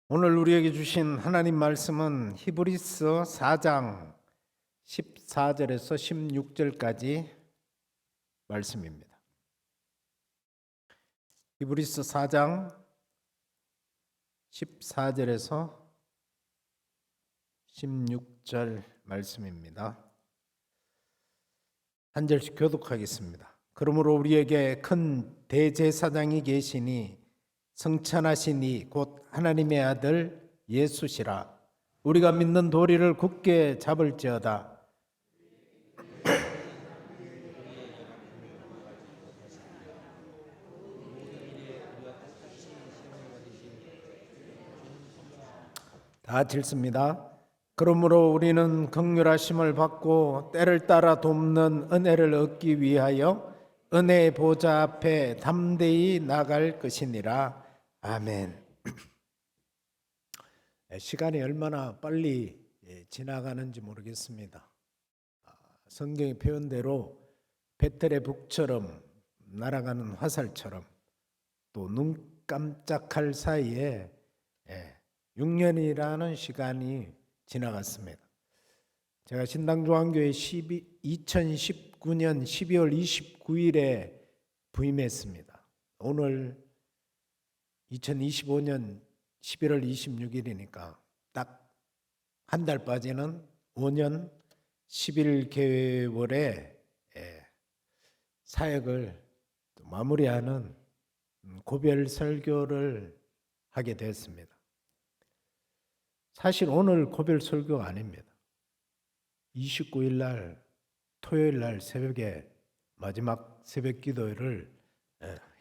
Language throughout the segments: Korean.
오늘 우리에게 주신 하나님 말씀은 히브리서 4장 14절에서 16절까지 말씀입니다. 히브리서 4장 14절에서 16절 말씀입니다. 한 절씩 교독하겠습니다. 그러므로 우리에게 큰 대제사장이 계시니 성천하신 이 곧 하나님의 아들 예수시라. 우리가 믿는 도리를 굳게 잡을지어다. 다 같이 읽습니다. 그러므로 우리는 긍휼하심을 받고 때를 따라 돕는 은혜를 얻기 위하여 은혜의 보좌 앞에 담대히 나갈 것이니라. 아멘. 시간이 얼마나 빨리 지나가는지 모르겠습니다. 성경의 표현대로 베텔의 북처럼 날아가는 화살처럼 또 눈 깜짝할 사이에 6년이라는 시간이 지나갔습니다. 제가 신당조항교회 2019년 12월 29일에 부임했습니다. 오늘 2025년 11월 26일이니까 딱 한 달 빠지는 5년 11개월의 사역을 마무리하는 고별 설교를 하게 됐습니다. 사실 오늘 고별 설교가 아닙니다. 29일 날 토요일 날 새벽에 마지막 새벽 기도를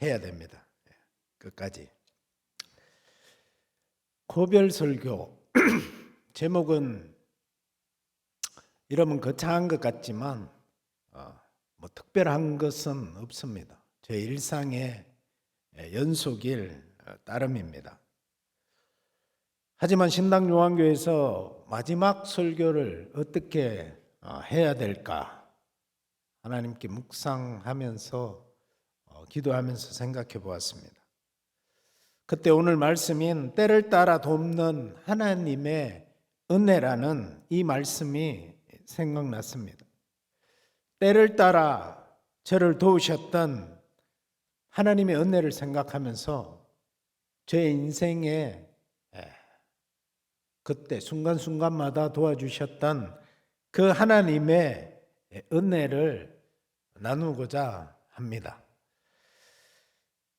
해야 됩니다. 끝까지. 고별 설교 제목은 이러면 거창한 것 같지만 뭐 특별한 것은 없습니다. 제 일상의 연속일 따름입니다. 하지만 신당요한교회에서 마지막 설교를 어떻게 해야 될까 하나님께 묵상하면서 기도하면서 생각해 보았습니다. 그때 오늘 말씀인 때를 따라 돕는 하나님의 은혜라는 이 말씀이 생각났습니다. 때를 따라 저를 도우셨던 하나님의 은혜를 생각하면서 제 인생에 그때 순간순간마다 도와주셨던 그 하나님의 은혜를 나누고자 합니다.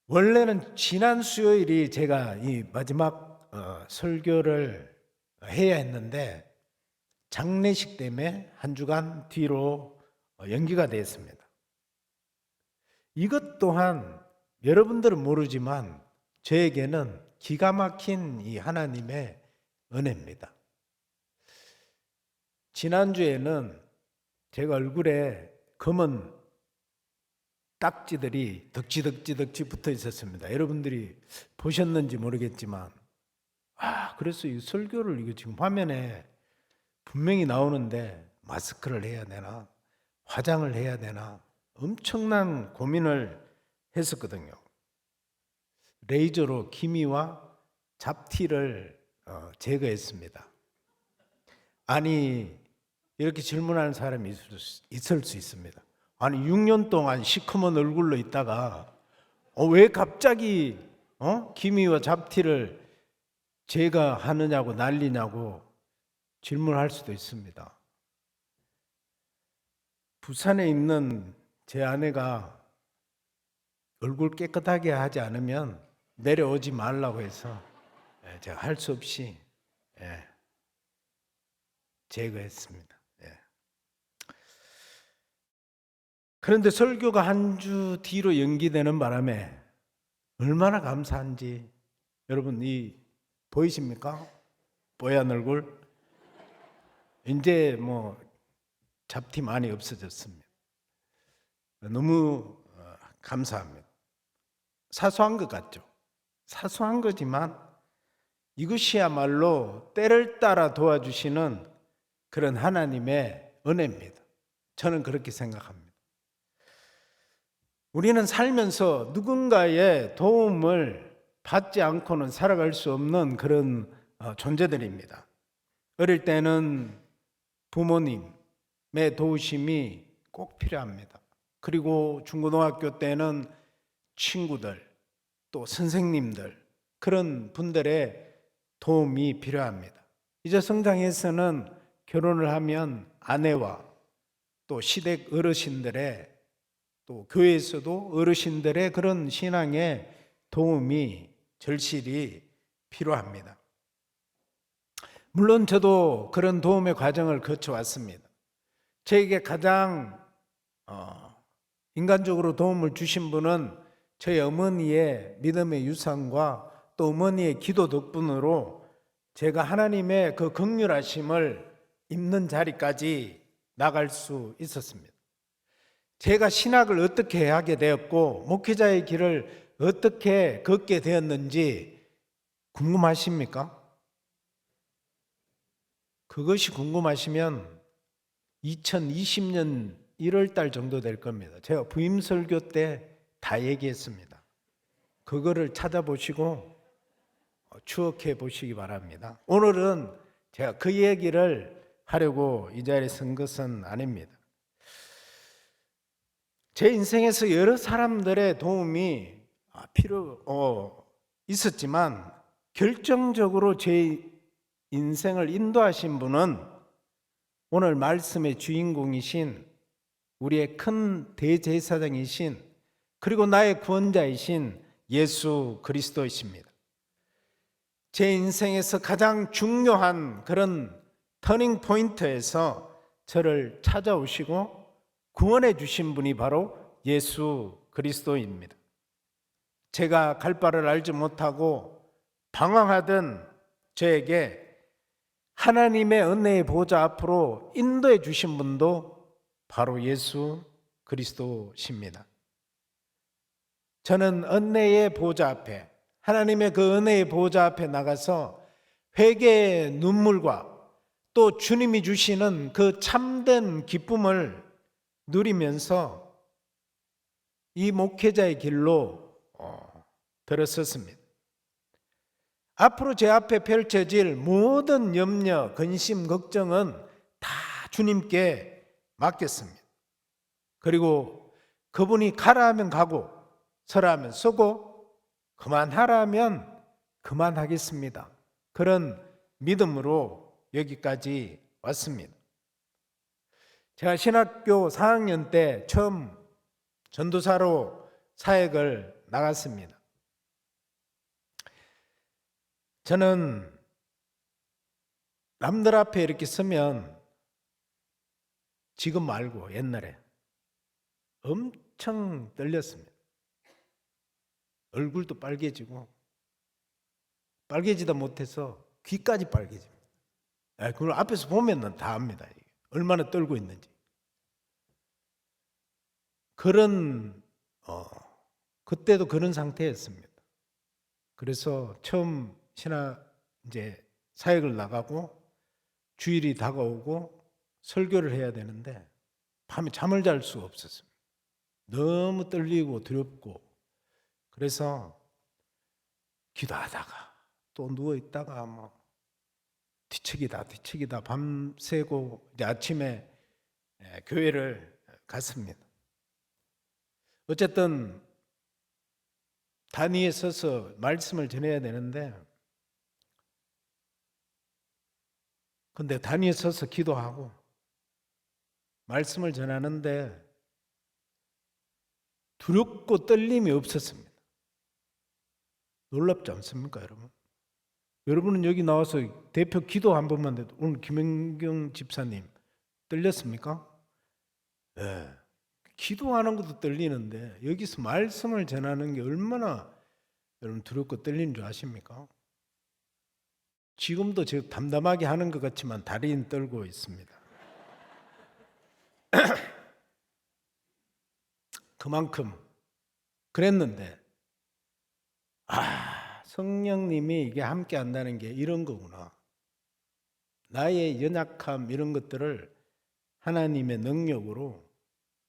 원래는 지난 수요일이 제가 이 마지막 설교를 해야 했는데 장례식 때문에 한 주간 뒤로 연기가 됐습니다. 이것 또한 여러분들은 모르지만 저에게는 기가 막힌 이 하나님의 은혜입니다. 지난주에는 제가 얼굴에 검은 딱지들이 덕지덕지 붙어 있었습니다. 여러분들이 보셨는지 모르겠지만 그래서 이 설교를 이거 지금 화면에 분명히 나오는데 마스크를 해야 되나 화장을 해야 되나 엄청난 고민을 했었거든요. 레이저로 기미와 잡티를 제거했습니다. 아니 이렇게 질문하는 사람이 있을 수 있습니다. 아니 6년 동안 시커먼 얼굴로 있다가 왜 갑자기 기미와 잡티를 제거하느냐고 난리냐고 질문할 수도 있습니다. 부산에 있는 제 아내가 얼굴 깨끗하게 하지 않으면 내려오지 말라고 해서 제가 할 수 없이 제거했습니다. 그런데 설교가 한 주 뒤로 연기되는 바람에 얼마나 감사한지 여러분 보이십니까? 뽀얀 얼굴? 이제 뭐 잡티 많이 없어졌습니다. 너무 감사합니다. 사소한 것 같죠? 사소한 거지만 이것이야말로 때를 따라 도와주시는 그런 하나님의 은혜입니다. 저는 그렇게 생각합니다. 우리는 살면서 누군가의 도움을 받지 않고는 살아갈 수 없는 그런 존재들입니다. 어릴 때는 부모님의 도우심이 꼭 필요합니다. 그리고 중고등학교 때는 친구들, 또 선생님들, 그런 분들의 도움이 필요합니다. 이제 성장해서는 결혼을 하면 아내와 또 시댁 어르신들의, 또 교회에서도 어르신들의 그런 신앙의 도움이 절실히 필요합니다. 물론 저도 그런 도움의 과정을 거쳐왔습니다. 저에게 가장 인간적으로 도움을 주신 분은 저희 어머니의 믿음의 유산과 또 어머니의 기도 덕분으로 제가 하나님의 그 긍휼하심을 입는 자리까지 나갈 수 있었습니다. 제가 신학을 어떻게 하게 되었고 목회자의 길을 어떻게 걷게 되었는지 궁금하십니까? 그것이 궁금하시면 2020년 1월 달 정도 될 겁니다. 제가 부임 설교 때 다 얘기했습니다. 그거를 찾아보시고 추억해 보시기 바랍니다. 오늘은 제가 그 얘기를 하려고 이 자리에 선 것은 아닙니다. 제 인생에서 여러 사람들의 도움이 필요 있었지만 결정적으로 제 인생을 인도하신 분은 오늘 말씀의 주인공이신 우리의 큰 대제사장이신 그리고 나의 구원자이신 예수 그리스도이십니다. 제 인생에서 가장 중요한 그런 터닝 포인트에서 저를 찾아오시고 구원해 주신 분이 바로 예수 그리스도입니다. 제가 갈 바를 알지 못하고 방황하던 저에게 하나님의 은혜의 보좌 앞으로 인도해 주신 분도 바로 예수 그리스도십니다. 저는 은혜의 보좌 앞에, 하나님의 그 은혜의 보좌 앞에 나가서 회개의 눈물과 또 주님이 주시는 그 참된 기쁨을 누리면서 이 목회자의 길로 들어섰습니다. 앞으로 제 앞에 펼쳐질 모든 염려, 근심, 걱정은 다 주님께 맡겼습니다. 그리고 그분이 가라 하면 가고 서라 하면 서고 그만하라 하면 그만하겠습니다. 그런 믿음으로 여기까지 왔습니다. 제가 신학교 4학년 때 처음 전도사로 사역을 나갔습니다. 저는 남들 앞에 이렇게 서면 지금 말고 옛날에 엄청 떨렸습니다. 얼굴도 빨개지고 빨개지다 못해서 귀까지 빨개집니다. 그걸 앞에서 보면 다 압니다. 얼마나 떨고 있는지. 그때도 그런 상태였습니다. 그래서 처음 이제 사역을 나가고 주일이 다가오고 설교를 해야 되는데 밤에 잠을 잘 수가 없었습니다. 너무 떨리고 두렵고 그래서 기도하다가 또 누워있다가 뒤척이다 밤새고 이제 아침에 교회를 갔습니다. 어쨌든 단위에 서서 말씀을 전해야 되는데 근데 단위에 서서 기도하고 말씀을 전하는데 두렵고 떨림이 없었습니다. 놀랍지 않습니까, 여러분? 여러분은 여기 나와서 대표 기도 한 번만 해도 오늘 김현경 집사님 떨렸습니까? 네. 기도하는 것도 떨리는데 여기서 말씀을 전하는 게 얼마나 여러분 두렵고 떨리는 줄 아십니까? 지금도 제가 담담하게 하는 것 같지만 다리는 떨고 있습니다. 그만큼 그랬는데 성령님이 이게 함께 한다는 게 이런 거구나. 나의 연약함 이런 것들을 하나님의 능력으로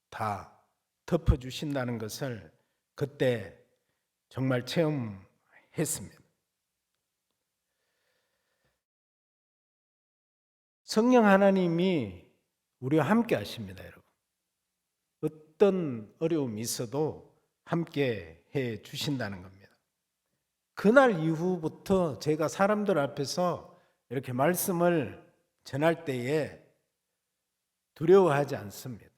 다 덮어주신다는 것을 그때 정말 체험했습니다. 성령 하나님이 우리와 함께 하십니다, 여러분. 어떤 어려움이 있어도 함께 해 주신다는 겁니다. 그날 이후부터 제가 사람들 앞에서 이렇게 말씀을 전할 때에 두려워하지 않습니다.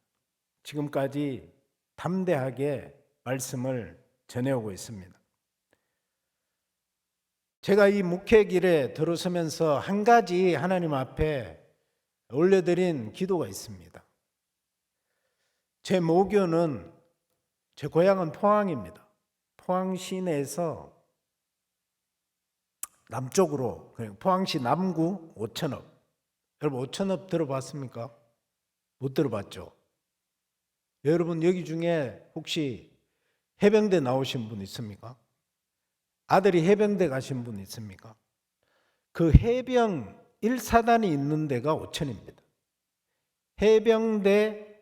지금까지 담대하게 말씀을 전해오고 있습니다. 제가 이 목회 길에 들어서면서 한 가지 하나님 앞에 올려드린 기도가 있습니다. 제 모교는, 제 고향은 포항입니다. 포항 시내에서 남쪽으로, 포항시 남구 오천읍. 여러분 오천읍 들어봤습니까? 못 들어봤죠? 여러분 여기 중에 혹시 해병대 나오신 분 있습니까? 아들이 해병대 가신 분 있습니까? 그 해병 1사단이 있는 데가 오천입니다. 해병대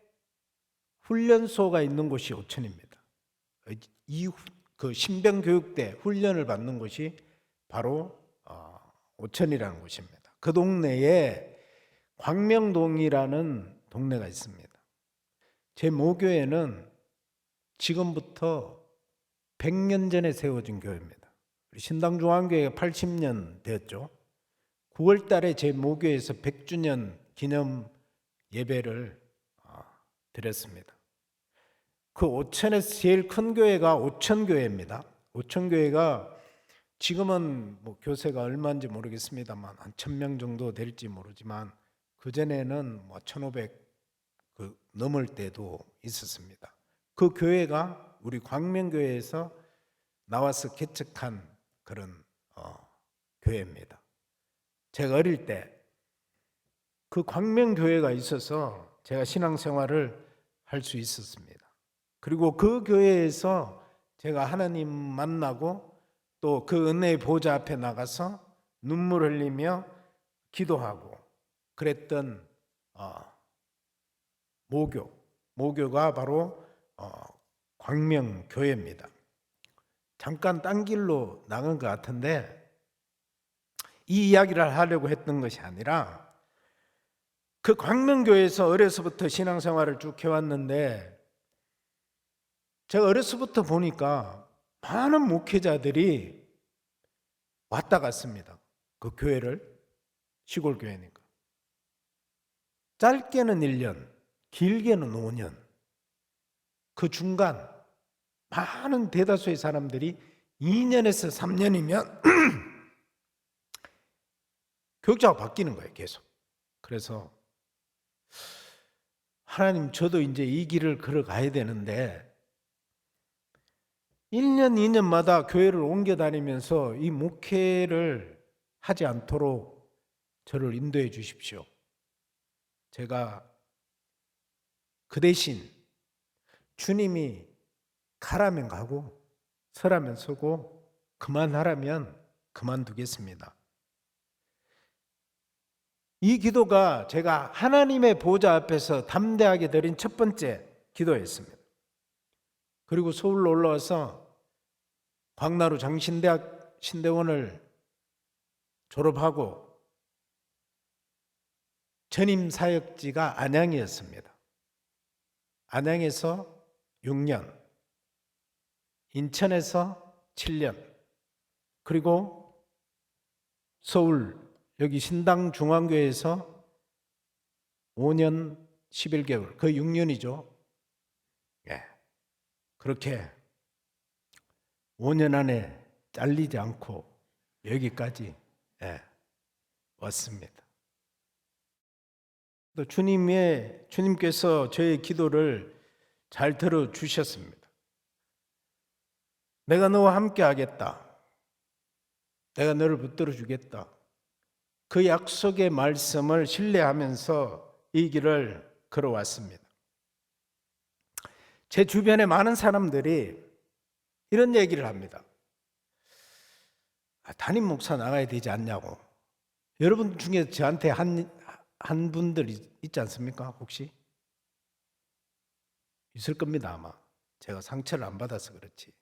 훈련소가 있는 곳이 오천입니다. 그 신병교육대 훈련을 받는 곳이 바로 오천이라는 곳입니다. 그 동네에 광명동이라는 동네가 있습니다. 제 모교회는 지금부터 100년 전에 세워진 교회입니다. 신당중앙교회가 80년 되었죠. 9월 달에 제 모교회에서 100주년 기념 예배를 드렸습니다. 그 오천에서 제일 큰 교회가 오천교회입니다. 오천교회가 지금은 뭐 교세가 얼마인지 모르겠습니다만 한 1000명 정도 될지 모르지만 그전에는 뭐 1500 넘을 때도 있었습니다. 그 교회가 우리 광명교회에서 나와서 개척한 그런 교회입니다. 제가 어릴 때 그 광명교회가 있어서 제가 신앙생활을 할 수 있었습니다. 그리고 그 교회에서 제가 하나님 만나고 또 그 은혜의 보좌 앞에 나가서 눈물 흘리며 기도하고 그랬던 모교가 바로 광명교회입니다. 잠깐 딴 길로 나간 것 같은데 이 이야기를 하려고 했던 것이 아니라 그 광명교회에서 어려서부터 신앙생활을 쭉 해왔는데 제가 어려서부터 보니까 많은 목회자들이 왔다 갔습니다. 그 교회를, 시골 교회니까. 짧게는 1년, 길게는 5년. 그 중간 많은 대다수의 사람들이 2년에서 3년이면 교육자가 바뀌는 거예요, 계속. 그래서 하나님, 저도 이제 이 길을 걸어가야 되는데 1년, 2년마다 교회를 옮겨 다니면서 이 목회를 하지 않도록 저를 인도해 주십시오. 제가 그 대신 주님이 가라면 가고 서라면 서고 그만하라면 그만두겠습니다. 이 기도가 제가 하나님의 보좌 앞에서 담대하게 드린 첫 번째 기도였습니다. 그리고 서울로 올라와서 광나루 장신대학 신대원을 졸업하고 전임 사역지가 안양이었습니다. 안양에서 6년, 인천에서 7년, 그리고 서울 여기 신당중앙교회에서 5년 11개월, 거의 6년이죠. 그렇게 5년 안에 잘리지 않고 여기까지 왔습니다. 또 주님께서 저의 기도를 잘 들어주셨습니다. 내가 너와 함께 하겠다. 내가 너를 붙들어 주겠다. 그 약속의 말씀을 신뢰하면서 이 길을 걸어왔습니다. 제 주변에 많은 사람들이 이런 얘기를 합니다. 담임 목사 나가야 되지 않냐고. 여러분 중에 저한테 한 분들 있지 않습니까? 혹시? 있을 겁니다, 아마. 제가 상처를 안 받아서 그렇지.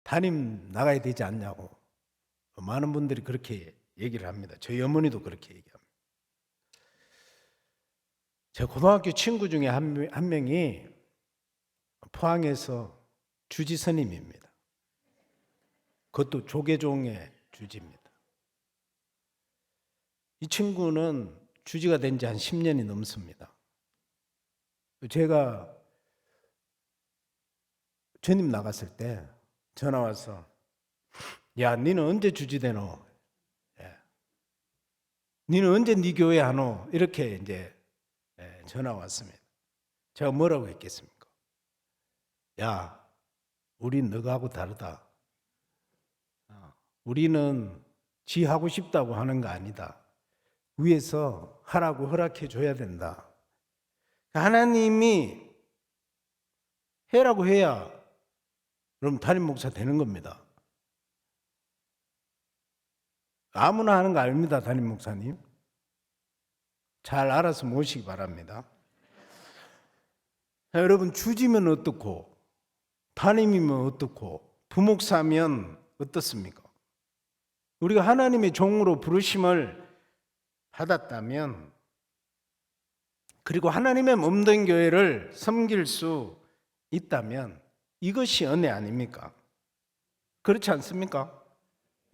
담임 나가야 되지 않냐고. 많은 분들이 그렇게 얘기를 합니다. 저희 어머니도 그렇게 얘기합니다. 제 고등학교 친구 중에 한 명이 포항에서 주지 스님입니다. 그것도 조계종의 주지입니다. 이 친구는 주지가 된 지 한 10년이 넘습니다. 제가 전임 나갔을 때 전화 와서 야, 니는 언제 주지 되노? 니는 언제 네 교회 하노? 이렇게 이제 전화 왔습니다. 제가 뭐라고 했겠습니까? 야, 우린 너하고 다르다. 우리는 지 하고 싶다고 하는 거 아니다. 위에서 하라고 허락해 줘야 된다. 하나님이 해라고 해야 그럼 담임 목사 되는 겁니다. 아무나 하는 거 아닙니다, 담임 목사님. 잘 알아서 모시기 바랍니다. 자, 여러분, 주지면 어떻고, 담임이면 어떻고, 부목사면 어떻습니까? 우리가 하나님의 종으로 부르심을 받았다면, 그리고 하나님의 몸된 교회를 섬길 수 있다면 이것이 은혜 아닙니까? 그렇지 않습니까?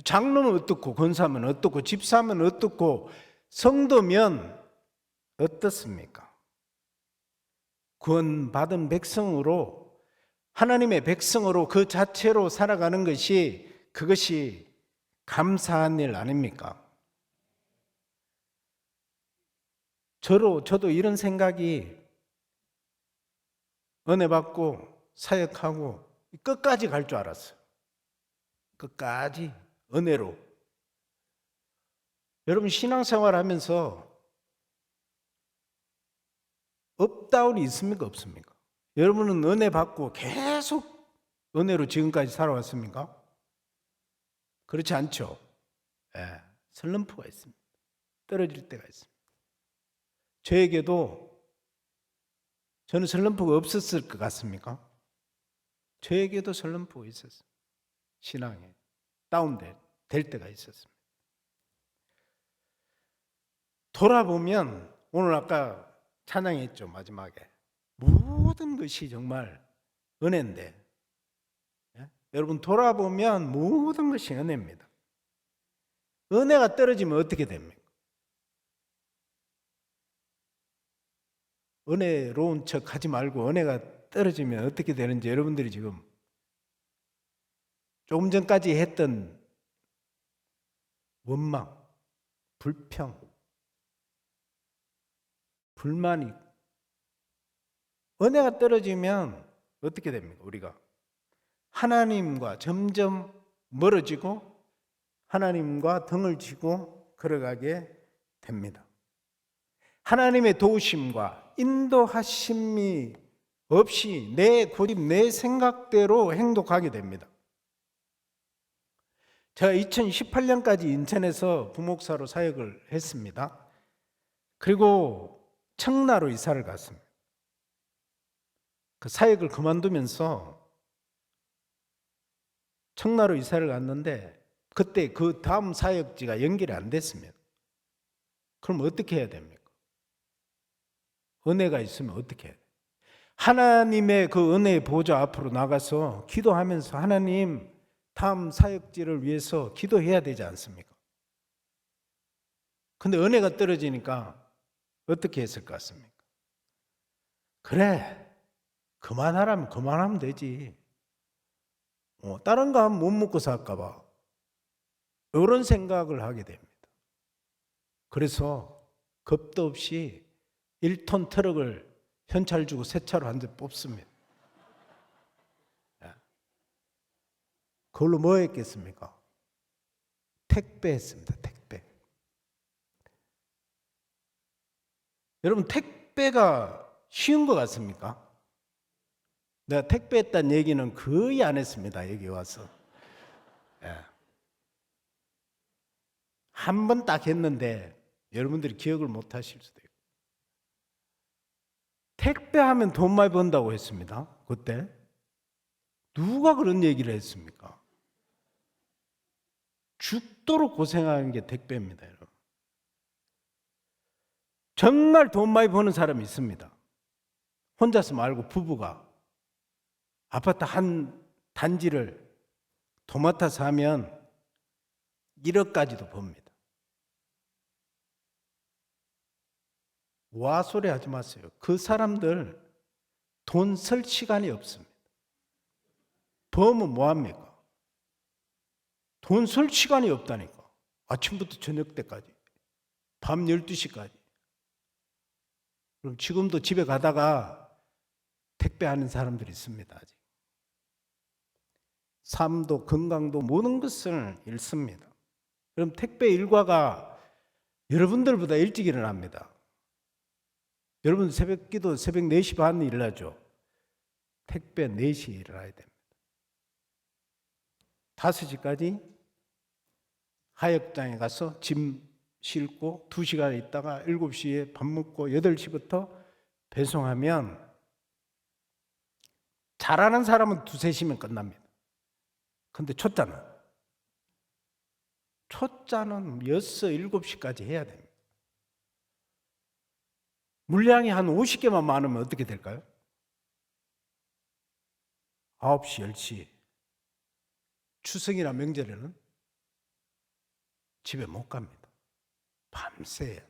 장로는 어떻고, 권사면 어떻고, 집사면 어떻고, 성도면 어떻습니까? 구원받은 백성으로, 하나님의 백성으로 그 자체로 살아가는 것이, 그것이 감사한 일 아닙니까? 저도 이런 생각이 은혜 받고 사역하고 끝까지 갈 줄 알았어요. 끝까지 은혜로. 여러분, 신앙생활 하면서 업다운이 있습니까? 없습니까? 여러분은 은혜 받고 계속 은혜로 지금까지 살아왔습니까? 그렇지 않죠? 슬럼프가 있습니다. 떨어질 때가 있습니다. 저에게도, 저는 슬럼프가 없었을 것 같습니까? 저에게도 슬럼프가 있었어요. 신앙에 다운될 때가 있었습니다. 돌아보면 오늘 아까 찬양했죠, 마지막에. 모든 것이 정말 은혜인데, 여러분, 돌아보면 모든 것이 은혜입니다. 은혜가 떨어지면 어떻게 됩니까? 은혜로운 척 하지 말고 은혜가 떨어지면 어떻게 되는지 여러분들이 지금 조금 전까지 했던 원망, 불평, 불만이, 은혜가 떨어지면 어떻게 됩니까? 우리가 하나님과 점점 멀어지고 하나님과 등을 쥐고 걸어가게 됩니다. 하나님의 도우심과 인도하심이 없이 내 고집, 내 생각대로 행동하게 됩니다. 제가 2018년까지 인천에서 부목사로 사역을 했습니다. 그리고 청라로 이사를 갔습니다. 그 사역을 그만두면서 청라로 이사를 갔는데 그때 그 다음 사역지가 연결이 안 됐습니다. 그럼 어떻게 해야 됩니까? 은혜가 있으면 어떻게 해야 돼요? 하나님의 그 은혜의 보좌 앞으로 나가서 기도하면서 하나님, 다음 사역지를 위해서 기도해야 되지 않습니까? 근데 은혜가 떨어지니까 어떻게 했을 것 같습니까? 그래, 그만하라면 그만하면 되지. 다른 거 하면 못 먹고 살까 봐. 이런 생각을 하게 됩니다. 그래서 겁도 없이 1톤 트럭을 현찰 주고 새 차로 한 대 뽑습니다. 그걸로 뭐 했겠습니까? 택배했습니다. 택배. 여러분, 택배가 쉬운 것 같습니까? 내가 택배했다는 얘기는 거의 안 했습니다. 여기 와서. 한 번 딱 했는데 여러분들이 기억을 못 하실 수도 있고. 택배하면 돈 많이 번다고 했습니다. 그때. 누가 그런 얘기를 했습니까? 죽도록 고생하는 게 택배입니다, 여러분. 정말 돈 많이 버는 사람이 있습니다. 혼자서 말고 부부가 아파트 한 단지를 도맡아 사면 1억까지도 법니다. 와 소리 하지 마세요. 그 사람들 돈 쓸 시간이 없습니다. 버면 뭐합니까? 돈 쓸 시간이 없다니까. 아침부터 저녁 때까지. 밤 12시까지. 그럼 지금도 집에 가다가 택배하는 사람들이 있습니다. 아직. 삶도 건강도 모든 것을 잃습니다. 그럼 택배 일과가 여러분들보다 일찍 일어납니다. 여러분 새벽 기도 새벽 4시 반에 일어나죠. 택배 4시에 일어나야 됩니다. 5시까지 하역장에 가서 짐 싣고 2시간 있다가 7시에 밥 먹고 8시부터 배송하면 잘하는 사람은 2, 3시면 끝납니다. 근데 초짜는 6, 7시까지 해야 됩니다. 물량이 한 50개만 많으면 어떻게 될까요? 9시, 10시 추석이나 명절에는 집에 못 갑니다. 밤새.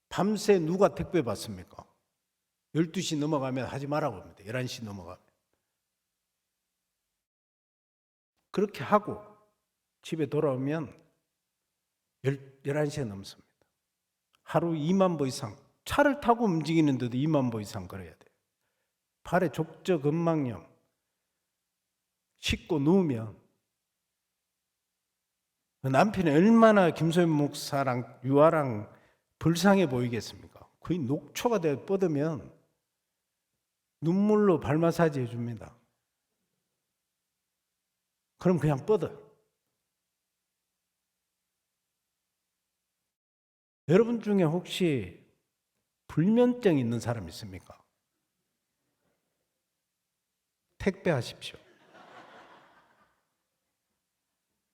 밤새 누가 택배 받습니까? 12시 넘어가면 하지 말라고 합니다. 11시 넘어가면. 그렇게 하고 집에 돌아오면 11시에 넘습니다. 하루 2만 보 이상, 차를 타고 움직이는데도 2만 보 이상 걸어야 돼요. 발에 족저근막염, 씻고 누우면 남편이 얼마나 김소연 목사랑 유아랑 불쌍해 보이겠습니까? 거의 녹초가 되어 뻗으면 눈물로 발 마사지 해줍니다. 그럼 그냥 뻗어. 여러분 중에 혹시 불면증 있는 사람 있습니까? 택배하십시오.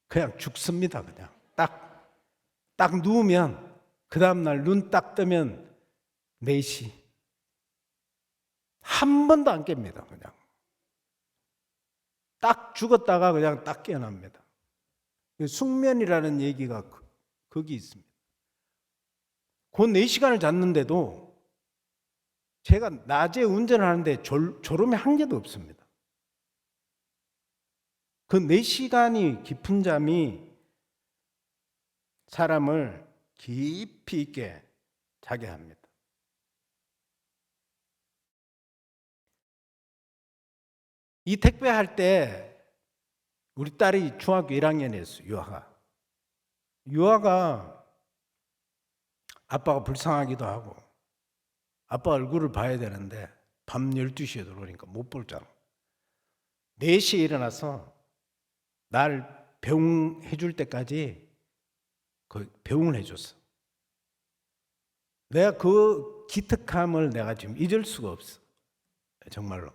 그냥 죽습니다. 그냥 딱 누우면 그 다음날 눈 딱 뜨면 4시 한 번도 안 깹니다. 그냥 딱 죽었다가 그냥 딱 깨어납니다. 숙면이라는 얘기가 거기 있습니다. 그 4시간을 잤는데도 제가 낮에 운전을 하는데 졸음이 한 개도 없습니다. 그 4시간이 깊은 잠이 사람을 깊이 있게 자게 합니다. 이 택배할 때 우리 딸이 중학교 1학년이었어요. 유아가 아빠가 불쌍하기도 하고 아빠 얼굴을 봐야 되는데 밤 12시에 들어오니까 못 볼잖아. 4시에 일어나서 날 배웅해 줄 때까지 배웅을 해줬어. 내가 그 기특함을 내가 지금 잊을 수가 없어. 정말로.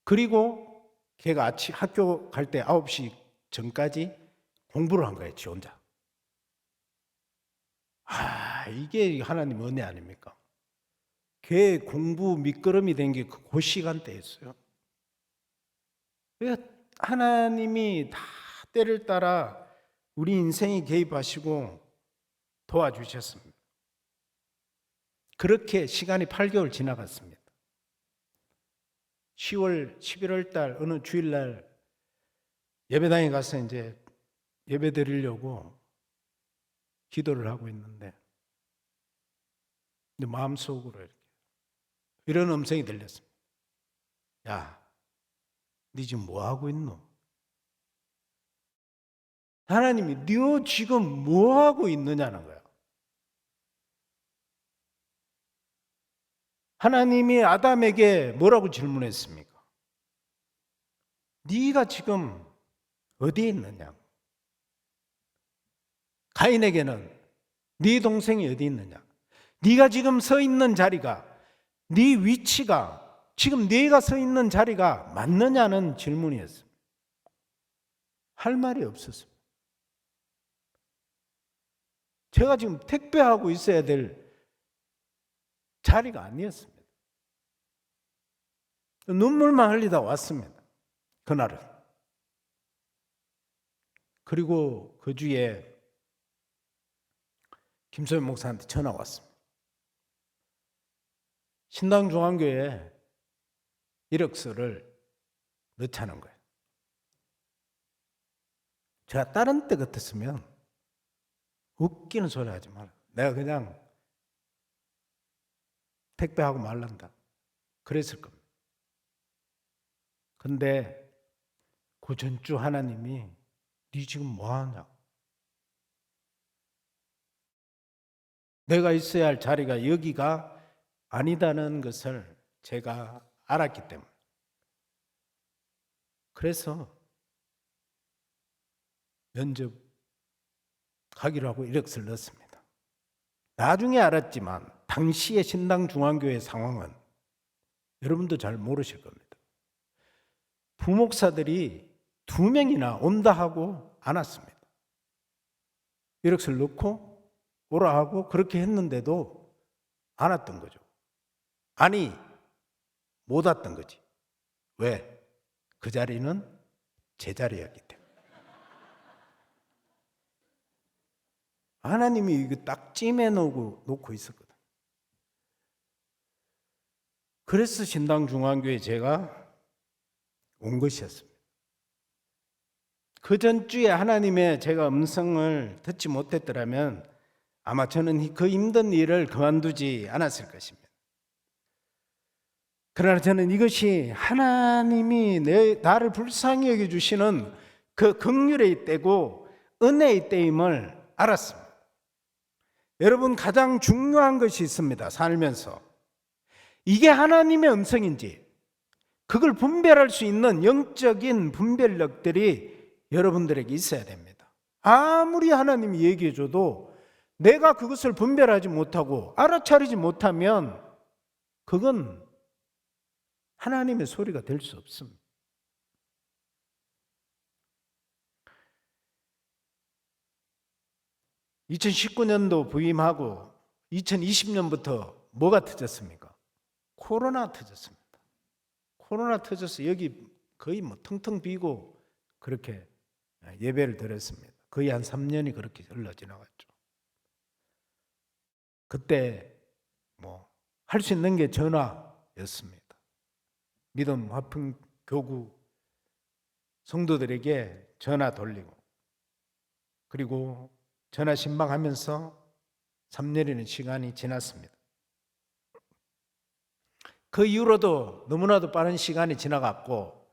그리고 걔가 아침 학교 갈 때 9시 전까지 공부를 한 거예요. 지 혼자. 이게 하나님 은혜 아닙니까? 걔 공부 밑거름이 된 게 그 시간대였어요. 그러니까 하나님이 다 때를 따라 우리 인생에 개입하시고 도와주셨습니다. 그렇게 시간이 8개월 지나갔습니다. 10월, 11월 달 어느 주일날 예배당에 가서 이제 예배 드리려고 기도를 하고 있는데 마음속으로 이런 음성이 들렸습니다. 야, 네 지금 뭐 하고 있노? 하나님이 너 지금 뭐 하고 있느냐는 거야. 하나님이 아담에게 뭐라고 질문했습니까? 네가 지금 어디에 있느냐? 가인에게는 네 동생이 어디 있느냐? 네가 지금 서 있는 자리가, 네 위치가, 지금 네가 서 있는 자리가 맞느냐는 질문이었습니다. 할 말이 없었습니다. 제가 지금 택배하고 있어야 될 자리가 아니었습니다. 눈물만 흘리다 왔습니다. 그날은. 그리고 그 주에 김소연 목사한테 전화가 왔습니다. 신당중앙교회에 이력서를 넣자는 거예요. 제가 다른 때 같았으면 웃기는 소리 하지 마라. 내가 그냥 택배하고 말란다. 그랬을 겁니다. 근데 그 전주 하나님이 네 지금 뭐 하냐? 내가 있어야 할 자리가 여기가 아니다는 것을 제가 알았기 때문에. 그래서 면접 가기로 하고 이력서를 넣었습니다. 나중에 알았지만 당시의 신당중앙교회 상황은 여러분도 잘 모르실 겁니다. 부목사들이 2명이나 온다 하고 안 왔습니다. 이력서를 넣고 오라 하고 그렇게 했는데도 안 왔던 거죠. 아니, 못 왔던 거지. 왜? 그 자리는 제 자리였기 때문에. 하나님이 이거 딱 찜해 놓고 있었거든. 그래서 신당중앙교회에 제가 온 것이었습니다. 그 전주에 하나님의 제가 음성을 듣지 못했더라면 아마 저는 그 힘든 일을 그만두지 않았을 것입니다. 그러나 저는 이것이 하나님이 나를 불쌍히 여겨주시는 그 긍휼의 때고 은혜의 때임을 알았습니다. 여러분, 가장 중요한 것이 있습니다. 살면서 이게 하나님의 음성인지 그걸 분별할 수 있는 영적인 분별력들이 여러분들에게 있어야 됩니다. 아무리 하나님이 얘기해줘도 내가 그것을 분별하지 못하고 알아차리지 못하면 그건 하나님의 소리가 될 수 없습니다. (2019년도) 부임하고 2020년부터 뭐가 터졌습니까? 코로나 터졌습니다. 코로나 터져서 여기 거의 텅텅 비고 그렇게 예배를 드렸습니다. 거의 한 3년이 그렇게 흘러 지나갔죠. 그때 할 수 있는 게 전화였습니다. 믿음 화평 교구 성도들에게 전화 돌리고, 그리고 전화 신방하면서 3년이라는 시간이 지났습니다. 그 이후로도 너무나도 빠른 시간이 지나갔고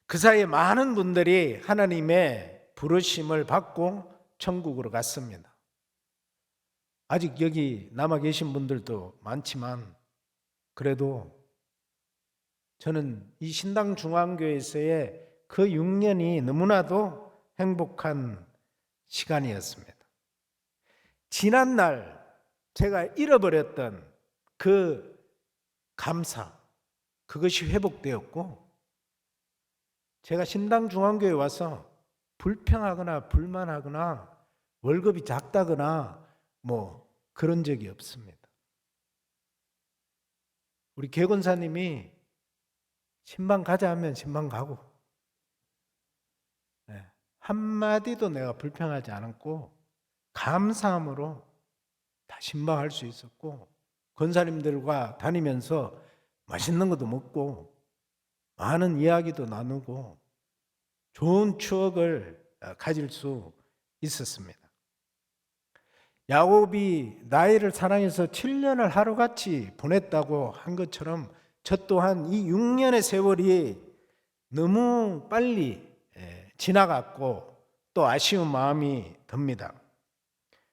그 사이에 많은 분들이 하나님의 부르심을 받고 천국으로 갔습니다. 아직 여기 남아 계신 분들도 많지만 그래도 저는 이 신당중앙교회에서의 그 6년이 너무나도 행복한 시간이었습니다. 지난날 제가 잃어버렸던 그 감사, 그것이 회복되었고 제가 신당중앙교회에 와서 불평하거나 불만하거나 월급이 작다거나 그런 적이 없습니다. 우리 개건사님이 신방 가자 하면 신방 가고, 한마디도 내가 불평하지 않았고 감사함으로 다 신방할 수 있었고, 권사님들과 다니면서 맛있는 것도 먹고 많은 이야기도 나누고 좋은 추억을 가질 수 있었습니다. 야곱이 라헬을 사랑해서 7년을 하루같이 보냈다고 한 것처럼 저 또한 이 6년의 세월이 너무 빨리 지나갔고 또 아쉬운 마음이 듭니다.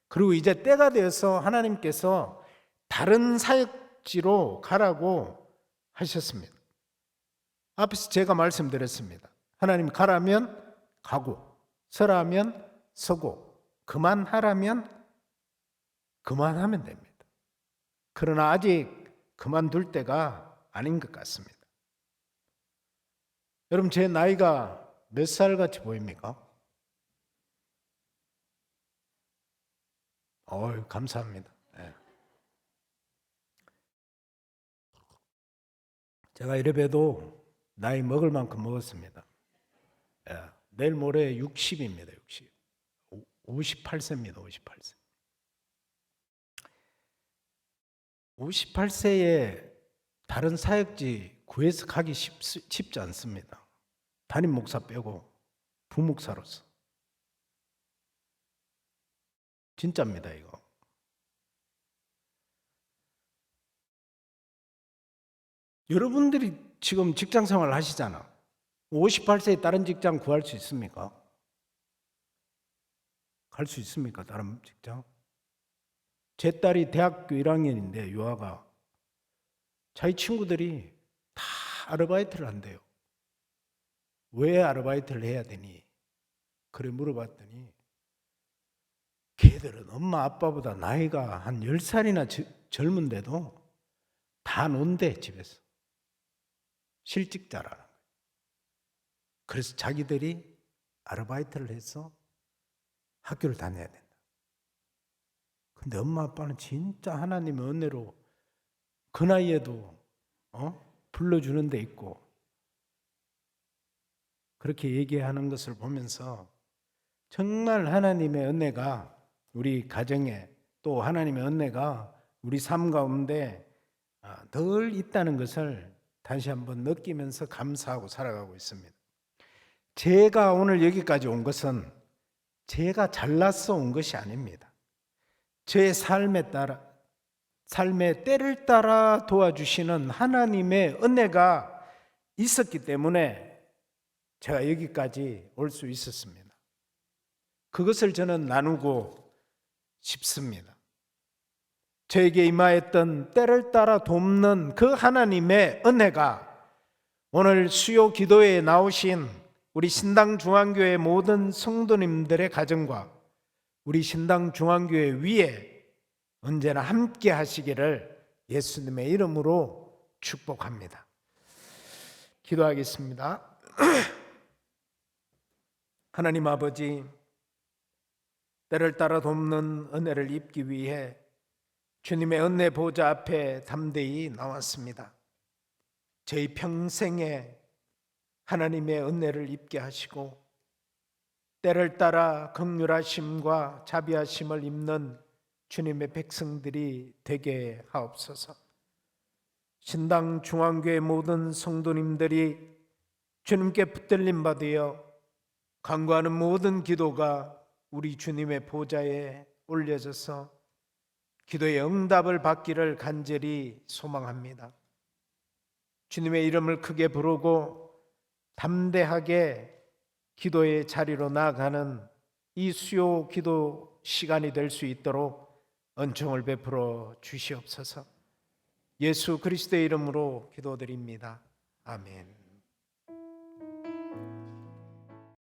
그리고 이제 때가 되어서 하나님께서 다른 사역지로 가라고 하셨습니다. 앞에서 제가 말씀드렸습니다. 하나님 가라면 가고, 서라면 서고, 그만하라면 그만하면 됩니다. 그러나 아직 그만둘 때가 아닌 것 같습니다. 여러분, 제 나이가 몇 살 같이 보입니까? 감사합니다. 예. 제가 이래봬도 나이 먹을 만큼 먹었습니다. 예. 내일 모레 60입니다. 60. 58세입니다. 58세. 58세에 다른 사역지 구해서 가기 쉽지 않습니다. 담임 목사 빼고 부목사로서. 진짜입니다, 이거. 여러분들이 지금 직장 생활 하시잖아. 58세에 다른 직장 구할 수 있습니까? 갈 수 있습니까? 다른 직장? 제 딸이 대학교 1학년인데 유아가 자기 친구들이 다 아르바이트를 한대요. 왜 아르바이트를 해야 되니? 그래 물어봤더니 걔들은 엄마 아빠보다 나이가 한 10살이나 젊은데도 다 논대 집에서. 실직자라는 거예요. 그래서 자기들이 아르바이트를 해서 학교를 다녀야 된다. 근데 엄마 아빠는 진짜 하나님의 은혜로 그 나이에도 불러주는 데 있고 그렇게 얘기하는 것을 보면서 정말 하나님의 은혜가 우리 가정에 또 하나님의 은혜가 우리 삶 가운데 늘 있다는 것을 다시 한번 느끼면서 감사하고 살아가고 있습니다. 제가 오늘 여기까지 온 것은 제가 잘나서 온 것이 아닙니다. 제 삶에 따라 삶의 때를 따라 도와주시는 하나님의 은혜가 있었기 때문에 제가 여기까지 올 수 있었습니다. 그것을 저는 나누고 싶습니다. 저에게 임하였던 때를 따라 돕는 그 하나님의 은혜가 오늘 수요 기도회에 나오신 우리 신당 중앙교회 모든 성도님들의 가정과 우리 신당 중앙교회 위에 언제나 함께 하시기를 예수님의 이름으로 축복합니다. 기도하겠습니다. 하나님 아버지, 때를 따라 돕는 은혜를 입기 위해 주님의 은혜 보좌 앞에 담대히 나왔습니다. 저희 평생에 하나님의 은혜를 입게 하시고 때를 따라 긍휼하심과 자비하심을 입는 주님의 백성들이 되게 하옵소서. 신당 중앙교회 모든 성도님들이 주님께 붙들림 받으여 간구하는 모든 기도가 우리 주님의 보좌에 올려져서 기도의 응답을 받기를 간절히 소망합니다. 주님의 이름을 크게 부르고 담대하게 기도의 자리로 나아가는 이 수요 기도 시간이 될 수 있도록 은총을 베풀어 주시옵소서. 예수 그리스도의 이름으로 기도드립니다. 아멘.